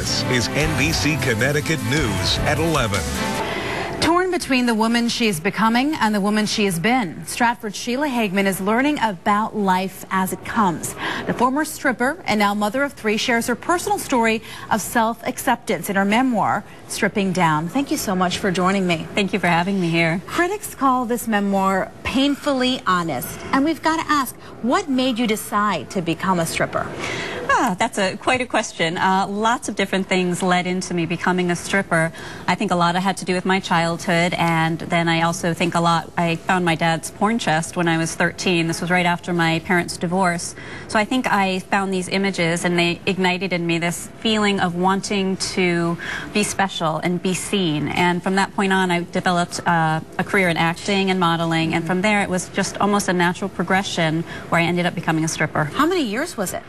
This is NBC Connecticut News at 11. Torn between the woman she is becoming and the woman she has been, Stratford's Sheila Hageman is learning about life as it comes. The former stripper and now mother of three shares her personal story of self-acceptance in her memoir, Stripping Down. Thank you so much for joining me. Thank you for having me here. Critics call this memoir painfully honest. And we've got to ask, what made you decide to become a stripper? That's quite a question. Lots of different things led into me becoming a stripper. I think a lot had to do with my childhood, and then I also think I found my dad's porn chest when I was 13. This was right after my parents' divorce. So I think I found these images and they ignited in me this feeling of wanting to be special and be seen. And from that point on, I developed a career in acting and modeling, and from there it was just almost a natural progression where I ended up becoming a stripper. How many years was it?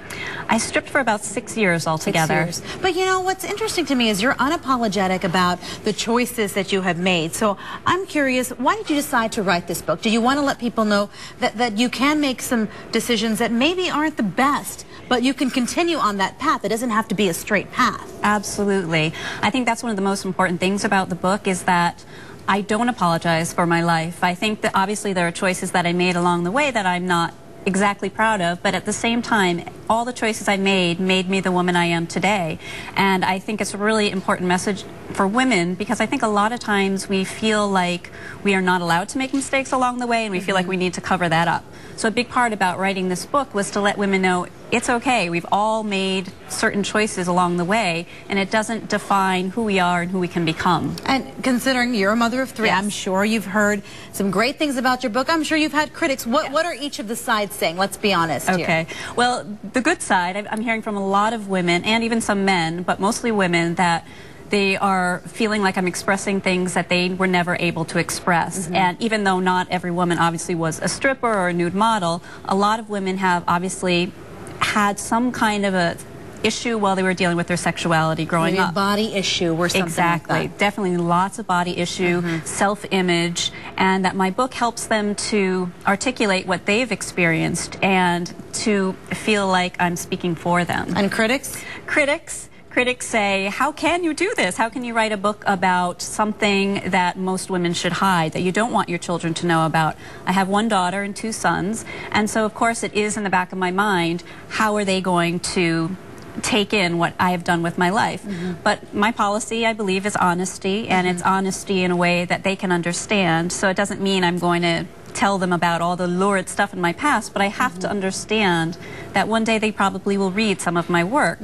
I stripped for about 6 years altogether. 6 years. But you know, what's interesting to me is you're unapologetic about the choices that you have made. So I'm curious, why did you decide to write this book? Do you want to let people know that you can make some decisions that maybe aren't the best, but you can continue on that path? It doesn't have to be a straight path. Absolutely. I think that's one of the most important things about the book is that I don't apologize for my life. I think that obviously there are choices that I made along the way that I'm not exactly proud of, but at the same time, all the choices I made me the woman I am today. And I think it's a really important message for women, because I think a lot of times we feel like we are not allowed to make mistakes along the way, and we feel like we need to cover that up. So a big part about writing this book was to let women know it's okay. We've all made certain choices along the way, and it doesn't define who we are and who we can become. And considering you're a mother of three, yes, I'm sure you've heard some great things about your book. I'm sure you've had critics. What are each of the sides saying? Let's be honest here. Okay. Well, the good side, I'm hearing from a lot of women, and even some men, but mostly women, that they are feeling like I'm expressing things that they were never able to express. And even though not every woman obviously was a stripper or a nude model, a lot of women have obviously had some kind of a issue while they were dealing with their sexuality growing up. Maybe a body issue or something exactly. like that. Definitely lots of body issue, self-image, and that my book helps them to articulate what they've experienced and to feel like I'm speaking for them. And critics? Critics say, how can you do this? How can you write a book about something that most women should hide, that you don't want your children to know about? I have one daughter and 2 sons, and so of course it is in the back of my mind, how are they going to take in what I have done with my life? But my policy, I believe, is honesty, and it's honesty in a way that they can understand. So it doesn't mean I'm going to tell them about all the lurid stuff in my past, but I have to understand that one day they probably will read some of my work.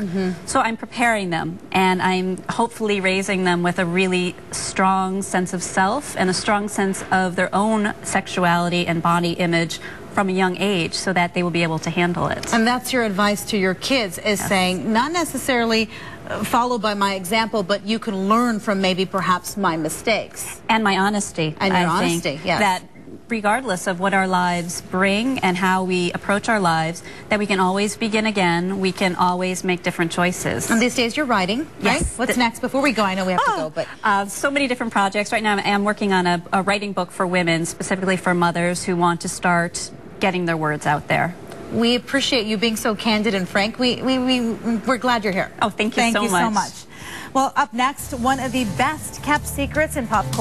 So I'm preparing them, and I'm hopefully raising them with a really strong sense of self and a strong sense of their own sexuality and body image from a young age, so that they will be able to handle it. And that's your advice to your kids, is saying, not necessarily follow by my example, but you can learn from maybe perhaps my mistakes. And my honesty. And your honesty, yes. That regardless of what our lives bring and how we approach our lives, that we can always begin again, we can always make different choices. And these days you're writing, right? Yes. What's next? Before we go, I know we have to go, but... so many different projects. Right now I am working on a writing book for women, specifically for mothers who want to start getting their words out there. We appreciate you being so candid and frank. We're glad you're here. Oh, thank you so much. Well, up next, one of the best kept secrets in pop culture.